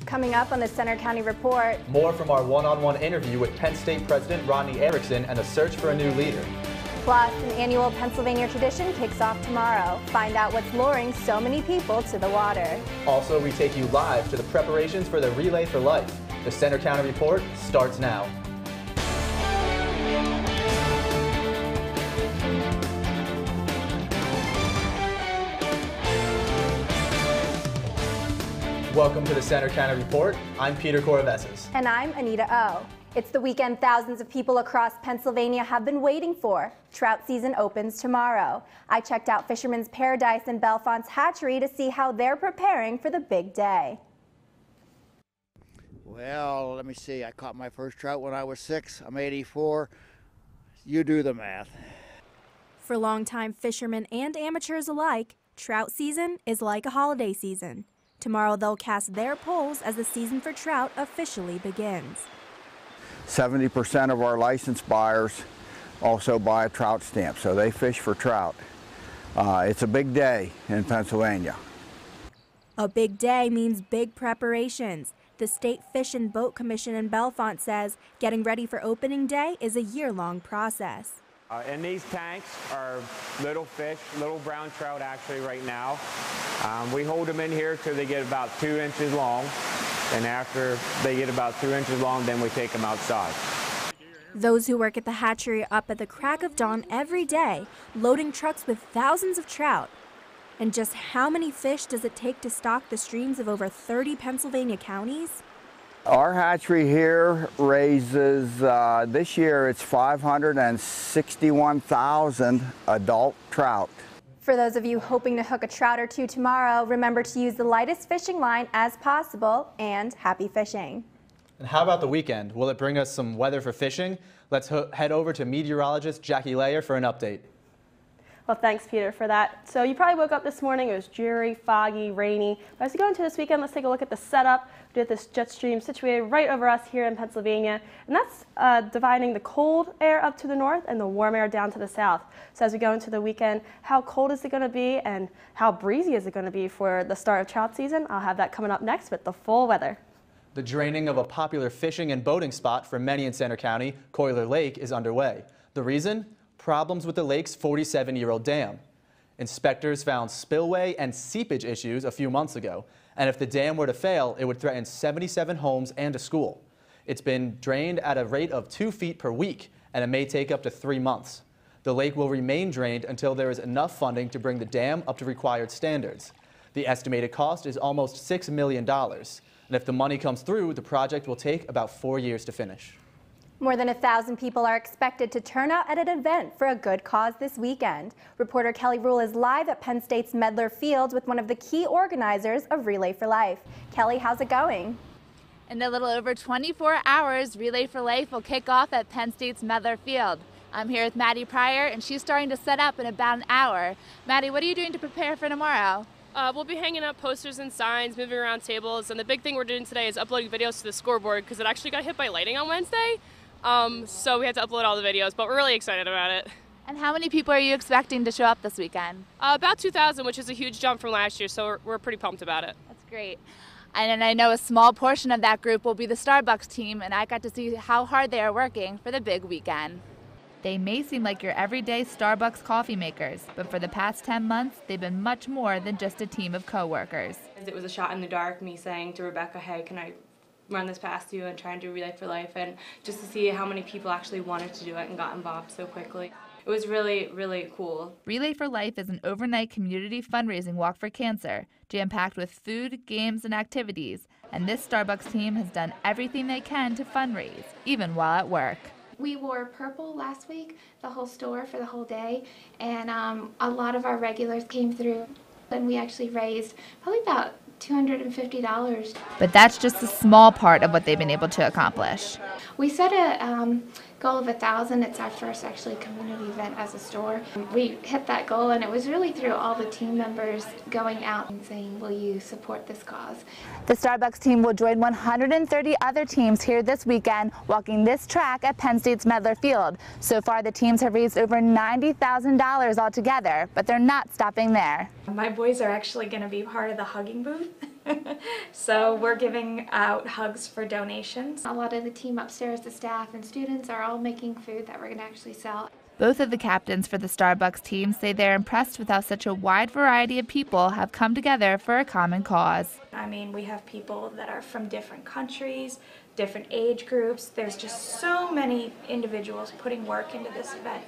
coming up on the Center County Report. More from our one-on-one interview with Penn State President Rodney Erickson and the search for a new leader. Plus, an annual Pennsylvania tradition kicks off tomorrow. Find out what's luring so many people to the water. Also, we take you live to the preparations for the Relay for Life. The Center County Report starts now. Welcome to the Center County Report. I'm Peter Coravesas. And I'm Anita O. It's the weekend thousands of people across Pennsylvania have been waiting for. Trout season opens tomorrow. I checked out Fisherman's Paradise in Bellefonte's hatchery to see how they're preparing for the big day. Well, let me see. I caught my first trout when I was 6. I'm 84. You do the math. For longtime fishermen and amateurs alike, trout season is like a holiday season. Tomorrow they'll cast their poles as the season for trout officially begins. 70% of our licensed buyers also buy a trout stamp, so they fish for trout. It's a big day in Pennsylvania. A big day means big preparations. The State Fish and Boat Commission in Bellefonte says getting ready for opening day is a year-long process. And these tanks are little fish, little brown trout actually right now. We hold them in here till they get about 2 inches long, and after they get about 2 inches long, then we take them outside. Those who work at the hatchery are up at the crack of dawn every day, loading trucks with thousands of trout. And just how many fish does it take to stock the streams of over 30 Pennsylvania counties? Our hatchery here raises, this year it's 561,000 adult trout. For those of you hoping to hook a trout or two tomorrow, remember to use the lightest fishing line as possible, and happy fishing. And how about the weekend? Will it bring us some weather for fishing? Let's head over to meteorologist Jackie Layer for an update. Well, thanks, Peter, for that. So you probably woke up this morning, it was dreary, foggy, rainy. But as we go into this weekend, let's take a look at the setup. We have this jet stream situated right over us here in Pennsylvania, and that's dividing the cold air up to the north and the warm air down to the south. So as we go into the weekend, how cold is it going to be and how breezy is it going to be for the start of trout season? I'll have that coming up next with the full weather. The draining of a popular fishing and boating spot for many in Center County, Coiler Lake, is underway. The reason? Problems with the lake's 47-year-old dam. Inspectors found spillway and seepage issues a few months ago, and if the dam were to fail, it would threaten 77 homes and a school. It's been drained at a rate of 2 feet per week, and it may take up to 3 months. The lake will remain drained until there is enough funding to bring the dam up to required standards. The estimated cost is almost $6 million, and if the money comes through, the project will take about 4 years to finish. More than 1,000 people are expected to turn out at an event for a good cause this weekend. Reporter Kelly Rule is live at Penn State's Medler Field with one of the key organizers of Relay for Life. Kelly, how's it going? In a little over 24 hours, Relay for Life will kick off at Penn State's Medler Field. I'm here with Maddie Pryor, and she's starting to set up in about an hour. Maddie, what are you doing to prepare for tomorrow? We'll be hanging up posters and signs, moving around tables, and the big thing we're doing today is uploading videos to the scoreboard because it actually got hit by lightning on Wednesday. So we had to upload all the videos, but we're really excited about it. And how many people are you expecting to show up this weekend? About 2,000, which is a huge jump from last year, so we're pretty pumped about it. That's great. And I know a small portion of that group will be the Starbucks team, and I got to see how hard they are working for the big weekend. They may seem like your everyday Starbucks coffee makers, but for the past 10 months, they've been much more than just a team of co-workers. It was a shot in the dark, me saying to Rebecca, hey, can I run this past you and try and do Relay for Life, and just to see how many people actually wanted to do it and got involved so quickly. It was really, really cool. Relay for Life is an overnight community fundraising walk for cancer, jam-packed with food, games, and activities. And this Starbucks team has done everything they can to fundraise, even while at work. We wore purple last week, the whole store for the whole day, and a lot of our regulars came through, and we actually raised probably about $250. But that's just a small part of what they've been able to accomplish. We set a goal of 1,000. It's our first actually community event as a store. We hit that goal, and it was really through all the team members going out and saying, will you support this cause? The Starbucks team will join 130 other teams here this weekend walking this track at Penn State's Medler Field. So far, the teams have raised over $90,000 altogether, but they're not stopping there. My boys are actually going to be part of the hugging booth. So we're giving out hugs for donations. A lot of the team upstairs, the staff and students are all making food that we're going to actually sell. Both of the captains for the Starbucks team say they're impressed with how such a wide variety of people have come together for a common cause. I mean, we have people that are from different countries, different age groups. There's just so many individuals putting work into this event.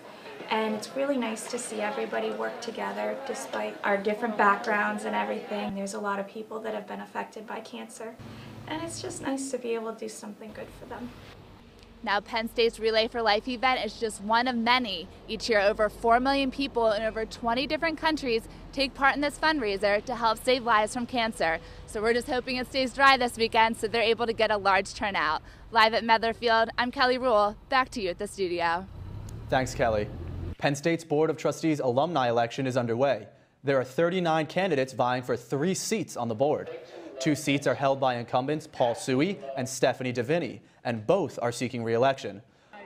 And it's really nice to see everybody work together despite our different backgrounds and everything. There's a lot of people that have been affected by cancer. And it's just nice to be able to do something good for them. Now, Penn State's Relay for Life event is just one of many. Each year, over 4 million people in over 20 different countries take part in this fundraiser to help save lives from cancer. So we're just hoping it stays dry this weekend so they're able to get a large turnout. Live at Medler Field, I'm Kelly Rule. Back to you at the studio. Thanks, Kelly. Penn State's Board of Trustees alumni election is underway. There are 39 candidates vying for 3 seats on the board. 2 seats are held by incumbents Paul Suey and Stephanie DeVinny, and both are seeking re-election.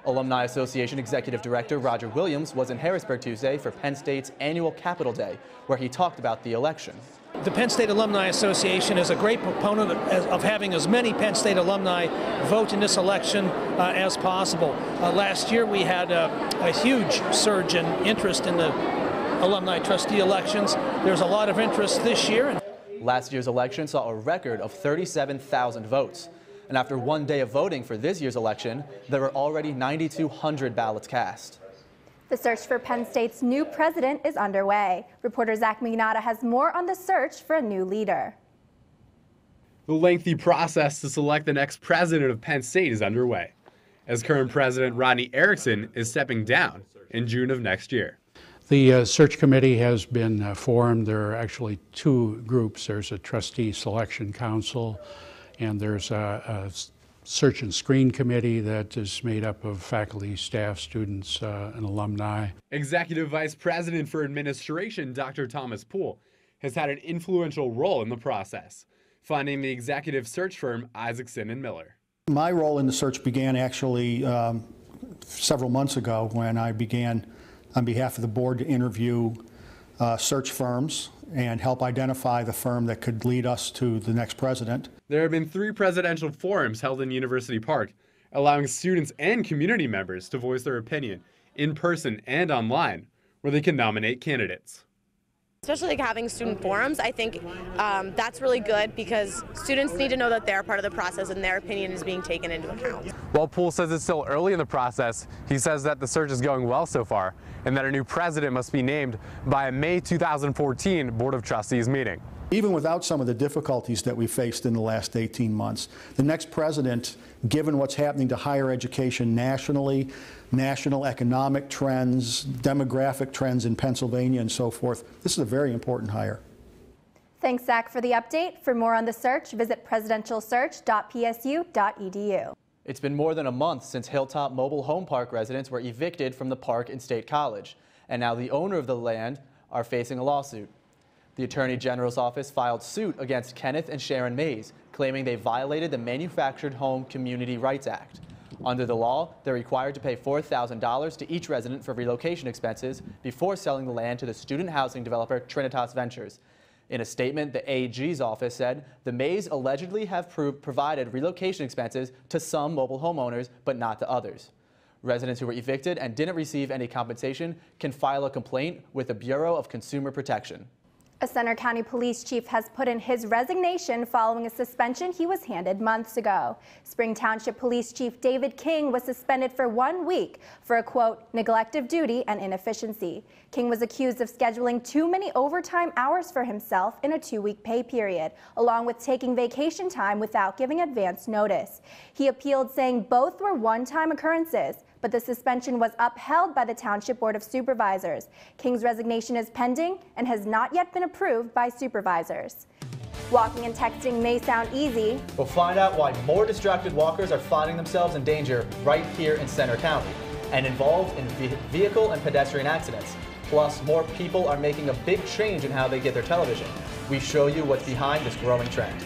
Alumni Association Executive Director Roger Williams was in Harrisburg Tuesday for Penn State's annual Capitol Day, where he talked about the election. The Penn State Alumni Association is a great proponent of having as many Penn State alumni vote in this election as possible. Last year we had a huge surge in interest in the alumni trustee elections. There's a lot of interest this year. Last year's election saw a record of 37,000 votes. And after one day of voting for this year's election, there were already 9,200 ballots cast. The search for Penn State's new president is underway. Reporter Zach Mignata has more on the search for a new leader. The lengthy process to select the next president of Penn State is underway, as current president Rodney Erickson is stepping down in June of next year. The search committee has been formed. There are actually 2 groups. There's a trustee selection council, and there's a search and screen committee that is made up of faculty, staff, students, and alumni. Executive Vice President for Administration, Dr. Thomas Poole, has had an influential role in the process, funding the executive search firm Isaacson and Miller. My role in the search began actually several months ago when I began on behalf of the board to interview search firms and help identify the firm that could lead us to the next president. There have been 3 presidential forums held in University Park, allowing students and community members to voice their opinion in person and online, where they can nominate candidates. Especially like having student forums, I think that's really good because students need to know that they're part of the process and their opinion is being taken into account. While Poole says it's still early in the process, he says that the search is going well so far and that a new president must be named by a May 2014 Board of Trustees meeting. Even without some of the difficulties that we faced in the last 18 months, the next president, given what's happening to higher education nationally, national economic trends, demographic trends in Pennsylvania and so forth, this is a very important hire. Thanks, Zach, for the update. For more on the search, visit presidentialsearch.psu.edu. It's been more than a month since Hilltop Mobile Home Park residents were evicted from the park in State College, and now the owner of the land are facing a lawsuit. The Attorney General's office filed suit against Kenneth and Sharon Mays, claiming they violated the Manufactured Home Community Rights Act. Under the law, they're required to pay $4,000 to each resident for relocation expenses before selling the land to the student housing developer Trinitas Ventures. In a statement, the AG's office said the Mays allegedly have provided relocation expenses to some mobile homeowners, but not to others. Residents who were evicted and didn't receive any compensation can file a complaint with the Bureau of Consumer Protection. A Center County police chief has put in his resignation following a suspension he was handed months ago. Spring Township Police Chief David King was suspended for 1 week for a, quote, neglect of duty and inefficiency. King was accused of scheduling too many overtime hours for himself in a 2-week pay period, along with taking vacation time without giving advance notice. He appealed, saying both were one-time occurrences, but the suspension was upheld by the Township Board of Supervisors. King's resignation is pending and has not yet been approved by supervisors. Walking and texting may sound easy. We'll find out why more distracted walkers are finding themselves in danger right here in Center County and involved in vehicle and pedestrian accidents. Plus, more people are making a big change in how they get their television. We show you what's behind this growing trend.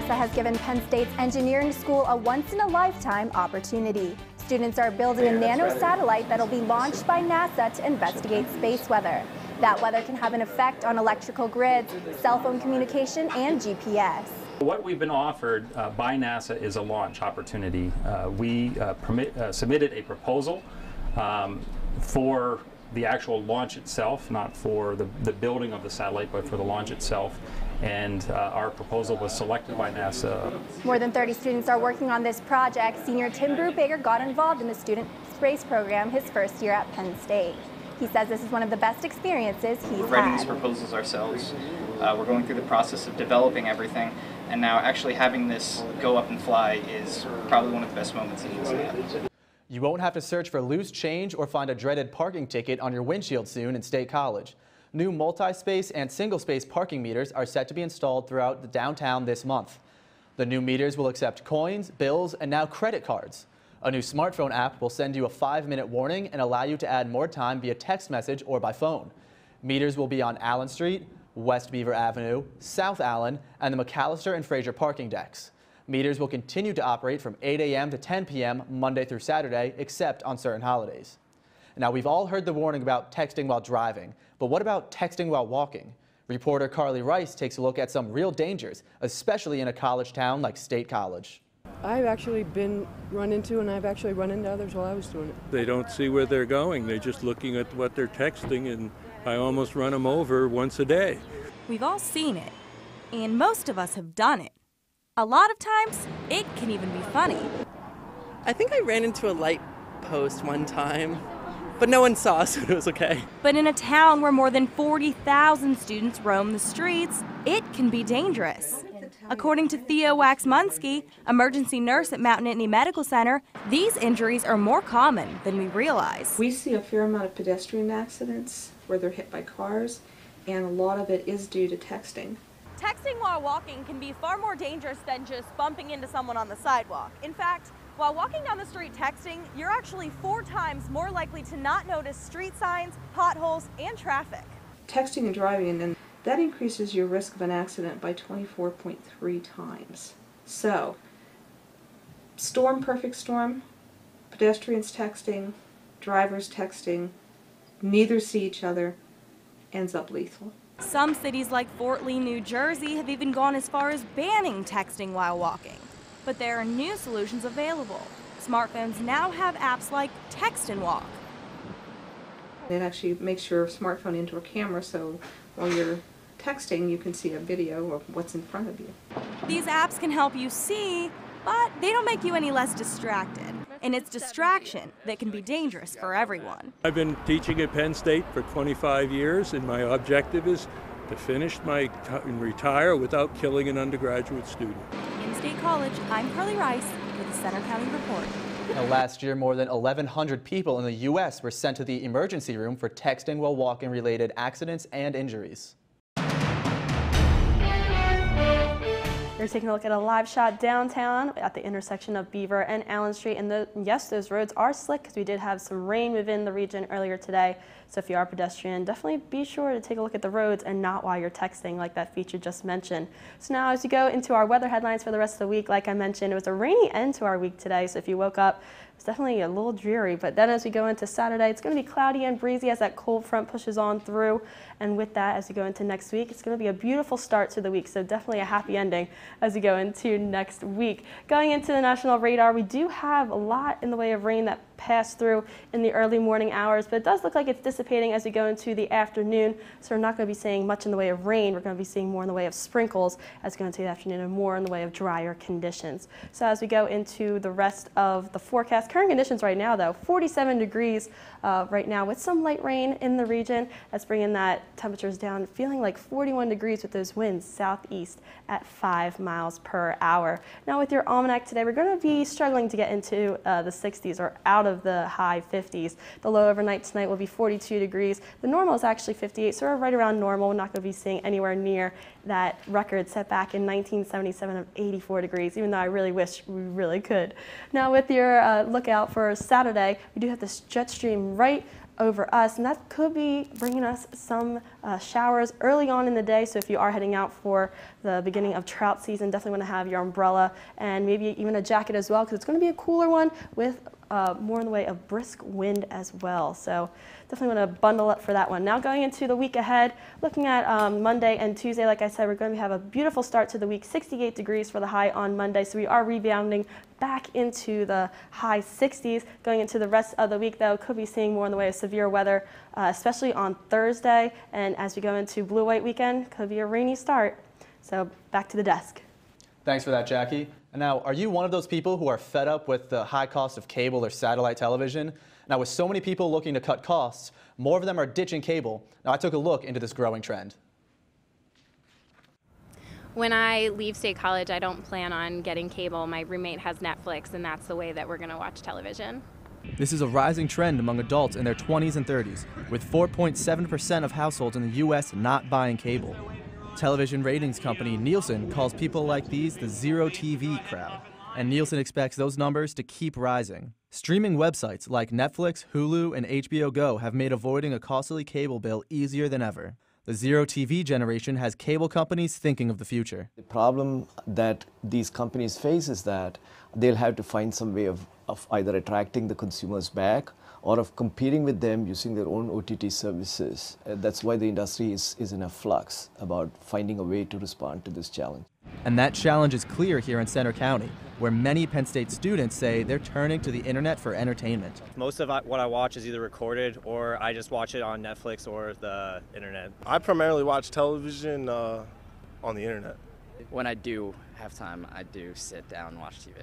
NASA has given Penn State's engineering school a once-in-a-lifetime opportunity. Students are building a nano-satellite that'll be launched by NASA to investigate space weather. That weather can have an effect on electrical grids, cell phone communication, and GPS. What we've been offered by NASA is a launch opportunity. We submitted a proposal for the actual launch itself, not for the building of the satellite, but for the launch itself. And our proposal was selected by NASA. More than 30 students are working on this project. Senior Tim Brubaker got involved in the student space program his first year at Penn State. He says this is one of the best experiences he's We're writing had. these proposals ourselves. We're going through the process of developing everything, and now actually having this go up and fly is probably one of the best moments he's had. You won't have to search for loose change or find a dreaded parking ticket on your windshield soon in State College. New multi-space and single-space parking meters are set to be installed throughout the downtown this month. The new meters will accept coins, bills, and now credit cards. A new smartphone app will send you a 5-minute warning and allow you to add more time via text message or by phone. Meters will be on Allen Street, West Beaver Avenue, South Allen, and the McAllister and Fraser parking decks. Meters will continue to operate from 8 a.m. to 10 p.m. Monday through Saturday, except on certain holidays. Now, we've all heard the warning about texting while driving, but what about texting while walking? Reporter Carly Rice takes a look at some real dangers, especially in a college town like State College. I've actually been run into, and I've actually run into others while I was doing it. They don't see where they're going. They're just looking at what they're texting, and I almost run them over once a day. We've all seen it, and most of us have done it. A lot of times, it can even be funny. I think I ran into a light post one time, but no one saw, so it was okay. But in a town where more than 40,000 students roam the streets, it can be dangerous. According to Theo Waxmunsky, emergency nurse at Mount Nittany Medical Center, these injuries are more common than we realize. We see a fair amount of pedestrian accidents where they're hit by cars, and a lot of it is due to texting. Texting while walking can be far more dangerous than just bumping into someone on the sidewalk. In fact, while walking down the street texting, you're actually 4 times more likely to not notice street signs, potholes, and traffic. Texting and driving, and that increases your risk of an accident by 24.3 times. So, perfect storm, pedestrians texting, drivers texting, neither see each other, ends up lethal. Some cities like Fort Lee, New Jersey have even gone as far as banning texting while walking. But there are new solutions available. Smartphones now have apps like Text and Walk. It actually makes your smartphone into a camera, so while you're texting, you can see a video of what's in front of you. These apps can help you see, but they don't make you any less distracted. And it's distraction that can be dangerous for everyone. I've been teaching at Penn State for 25 years, and my objective is to finish and retire without killing an undergraduate student. In State College, I'm Carly Rice with the Center County Report. Now, last year, more than 1,100 people in the U.S. were sent to the emergency room for texting while walking related accidents and injuries. We're taking a look at a live shot downtown at the intersection of Beaver and Allen Street. And yes, those roads are slick because we did have some rain within the region earlier today. So if you are a pedestrian, definitely be sure to take a look at the roads and not while you're texting like that feature just mentioned. So now as you go into our weather headlines for the rest of the week, like I mentioned, it was a rainy end to our week today. So if you woke up, it's definitely a little dreary. But then as we go into Saturday, it's going to be cloudy and breezy as that cold front pushes on through. And with that, as we go into next week, it's going to be a beautiful start to the week. So definitely a happy ending as we go into next week. Going into the national radar, we do have a lot in the way of rain that passed through in the early morning hours, but it does look like it's dissipating as we go into the afternoon. So we're not going to be seeing much in the way of rain. We're going to be seeing more in the way of sprinkles as we go into the afternoon and more in the way of drier conditions. So as we go into the rest of the forecast, current conditions right now though, 47 degrees right now with some light rain in the region. That's bringing that temperatures down, feeling like 41 degrees with those winds southeast at 5 miles per hour. Now with your almanac today, we're going to be struggling to get into the 60s or out of the high 50s. The low overnight tonight will be 42 degrees. The normal is actually 58, so we're right around normal. We're not going to be seeing anywhere near that record set back in 1977 of 84 degrees, even though I really wish we really could. Now with your lookout for Saturday, we do have this jet stream right over us, and that could be bringing us some showers early on in the day. So if you are heading out for the beginning of trout season, definitely want to have your umbrella and maybe even a jacket as well, because it's going to be a cooler one with more in the way of brisk wind as well. So definitely want to bundle up for that one. Now going into the week ahead, looking at Monday and Tuesday, like I said, we're going to have a beautiful start to the week, 68 degrees for the high on Monday. So we are rebounding back into the high 60s. Going into the rest of the week, though, could be seeing more in the way of severe weather, especially on Thursday. And as we go into Blue-White weekend, could be a rainy start. So back to the desk. Thanks for that, Jackie. And now, are you one of those people who are fed up with the high cost of cable or satellite television? Now, with so many people looking to cut costs, more of them are ditching cable. Now, I took a look into this growing trend. When I leave State College, I don't plan on getting cable. My roommate has Netflix, and that's the way that we're going to watch television. This is a rising trend among adults in their 20s and 30s, with 4.7% of households in the U.S. not buying cable. Television ratings company Nielsen calls people like these the zero TV crowd, and Nielsen expects those numbers to keep rising. Streaming websites like Netflix, Hulu, and HBO Go have made avoiding a costly cable bill easier than ever. The zero TV generation has cable companies thinking of the future. The problem that these companies face is that they'll have to find some way of either attracting the consumers back or of competing with them using their own OTT services. That's why the industry is in a flux about finding a way to respond to this challenge. And that challenge is clear here in Center County, where many Penn State students say they're turning to the internet for entertainment. Most of what I watch is either recorded or I just watch it on Netflix or the internet. I primarily watch television on the internet. When I do have time, I do sit down and watch TV.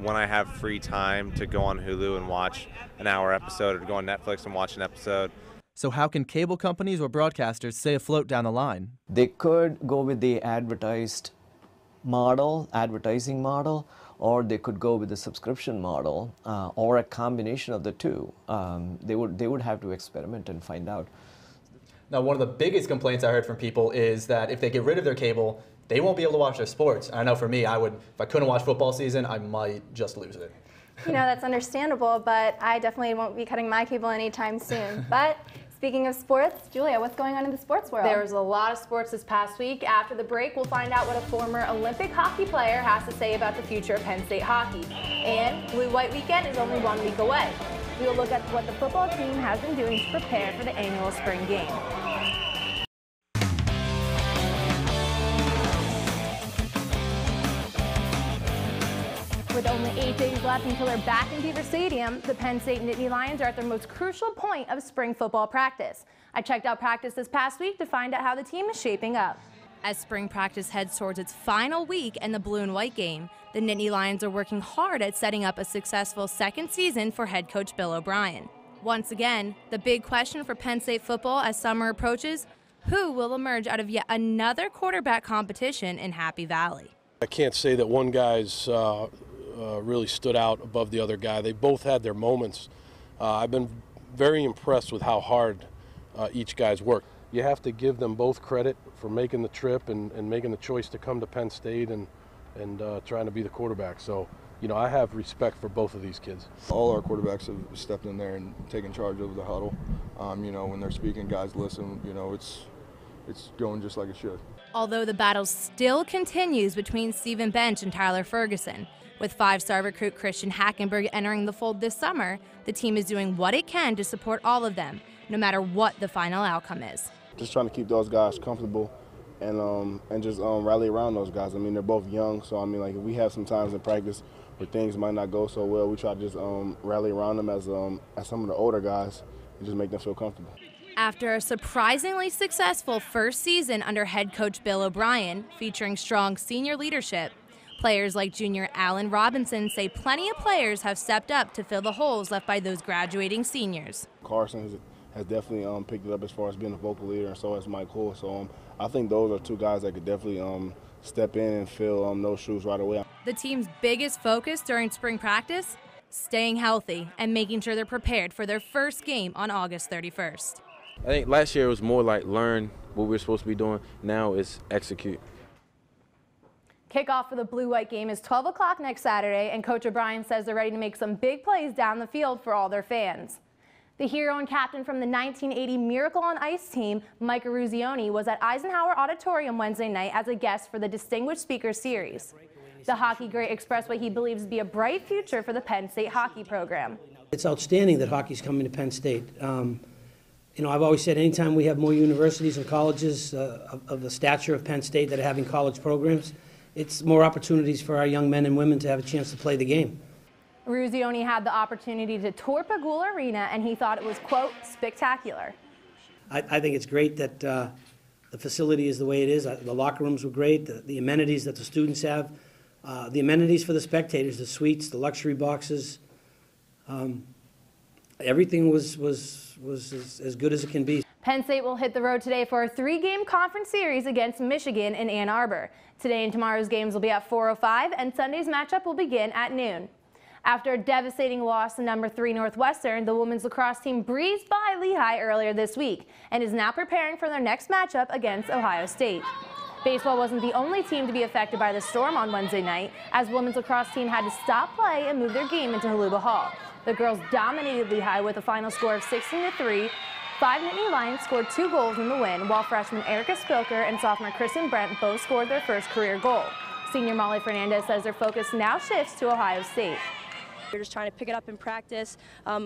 When I have free time to go on Hulu and watch an hour episode or to go on Netflix and watch an episode. So how can cable companies or broadcasters stay afloat down the line? They could go with the advertising model, or they could go with the subscription model, or a combination of the two. They would have to experiment and find out. Now, one of the biggest complaints I heard from people is that if they get rid of their cable, they won't be able to watch their sports. I know for me, if I couldn't watch football season, I might just lose it. You know, that's understandable, but I definitely won't be cutting my cable anytime soon. But speaking of sports, Julia, what's going on in the sports world? There's a lot of sports this past week. After the break, we'll find out what a former Olympic hockey player has to say about the future of Penn State hockey. And Blue-White weekend is only 1 week away. We will look at what the football team has been doing to prepare for the annual spring game. With only 8 days left until they're back in Beaver Stadium, the Penn State Nittany Lions are at their most crucial point of spring football practice. I checked out practice this past week to find out how the team is shaping up. As spring practice heads towards its final week and the blue and white game, the Nittany Lions are working hard at setting up a successful second season for head coach Bill O'Brien. Once again, the big question for Penn State football as summer approaches, who will emerge out of yet another quarterback competition in Happy Valley? I can't say that one guy's really stood out above the other guy. They both had their moments. I've been very impressed with how hard each guy's worked. You have to give them both credit for making the trip and making the choice to come to Penn State and trying to be the quarterback. So, you know, I have respect for both of these kids. All our quarterbacks have stepped in there and taken charge of the huddle. You know, when they're speaking, guys listen. You know, it's going just like it should. Although the battle still continues between Stephen Bench and Tyler Ferguson, with 5-star recruit Christian Hackenberg entering the fold this summer, the team is doing what it can to support all of them, no matter what the final outcome is. Just trying to keep those guys comfortable and just rally around those guys. I mean, they're both young, so I mean, like, if we have some times in practice where things might not go so well, we try to just rally around them as some of the older guys and just make them feel comfortable. After a surprisingly successful first season under head coach Bill O'Brien, featuring strong senior leadership, players like junior Allen Robinson say plenty of players have stepped up to fill the holes left by those graduating seniors. Carson has definitely picked it up as far as being a vocal leader, and so has Mike Cole. So I think those are two guys that could definitely step in and fill those shoes right away. The team's biggest focus during spring practice? Staying healthy and making sure they're prepared for their first game on August 31st. I think last year it was more like learn what we're supposed to be doing. Now it's execute. Kickoff for the Blue-White game is 12 o'clock next Saturday, and Coach O'Brien says they're ready to make some big plays down the field for all their fans. The hero and captain from the 1980 Miracle on Ice team, Mike Eruzione, was at Eisenhower Auditorium Wednesday night as a guest for the Distinguished Speakers Series. The hockey great expressed what he believes to be a bright future for the Penn State hockey program. It's outstanding that hockey's coming to Penn State. You know, I've always said anytime we have more universities and colleges of the stature of Penn State that are having college programs, it's more opportunities for our young men and women to have a chance to play the game. Eruzione had the opportunity to tour Pagula Arena, and he thought it was, quote, spectacular. I think it's great that the facility is the way it is. The locker rooms were great, the amenities that the students have, the amenities for the spectators, the suites, the luxury boxes. Everything was as good as it can be. Penn State will hit the road today for a 3-game conference series against Michigan in Ann Arbor. Today and tomorrow's games will be at 4:05, and Sunday's matchup will begin at noon. After a devastating loss to number 3 Northwestern, the women's lacrosse team breezed by Lehigh earlier this week and is now preparing for their next matchup against Ohio State. Baseball wasn't the only team to be affected by the storm on Wednesday night, as the women's lacrosse team had to stop play and move their game into Holuba Hall. The girls dominated Lehigh with a final score of 16-3. 5 Nittany Lions scored 2 goals in the win, while freshman Erica Spilker and sophomore Kristen Brent both scored their first career goal. Senior Molly Fernandez says their focus now shifts to Ohio State. We're just trying to pick it up in practice.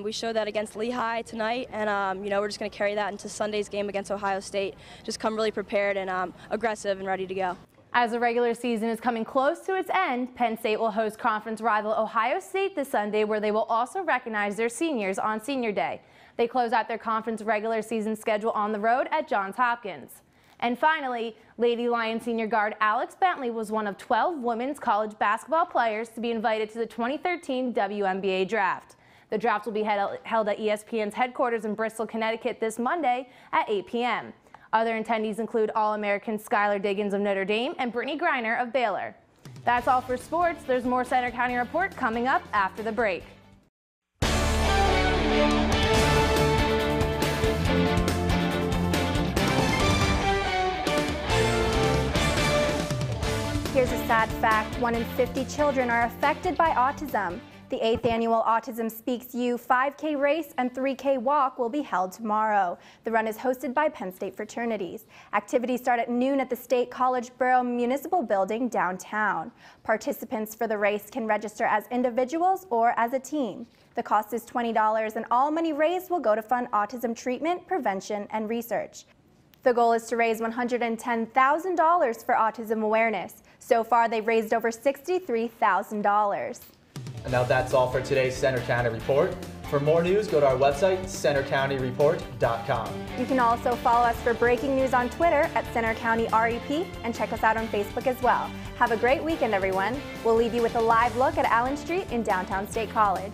We showed that against Lehigh tonight, and you know, we're just going to carry that into Sunday's game against Ohio State. Just come really prepared and aggressive and ready to go. As the regular season is coming close to its end, Penn State will host conference rival Ohio State this Sunday, where they will also recognize their seniors on Senior Day. They close out their conference regular season schedule on the road at Johns Hopkins. And finally, Lady Lions senior guard Alex Bentley was one of 12 women's college basketball players to be invited to the 2013 WNBA draft. The draft will be held at ESPN's headquarters in Bristol, Connecticut this Monday at 8 p.m. Other attendees include All-American Skylar Diggins of Notre Dame and Brittany Griner of Baylor. That's all for sports. There's more Center County Report coming up after the break. Here's a sad fact. 1 in 50 children are affected by autism. The 8th annual Autism Speaks You 5K race and 3K walk will be held tomorrow. The run is hosted by Penn State fraternities. Activities start at noon at the State College Borough Municipal Building downtown. Participants for the race can register as individuals or as a team. The cost is $20, and all money raised will go to fund autism treatment, prevention, and research. The goal is to raise $110,000 for autism awareness. So far, they've raised over $63,000. And now that's all for today's Center County Report. For more news, go to our website, centercountyreport.com. You can also follow us for breaking news on Twitter at Center County REP and check us out on Facebook as well. Have a great weekend, everyone. We'll leave you with a live look at Allen Street in downtown State College.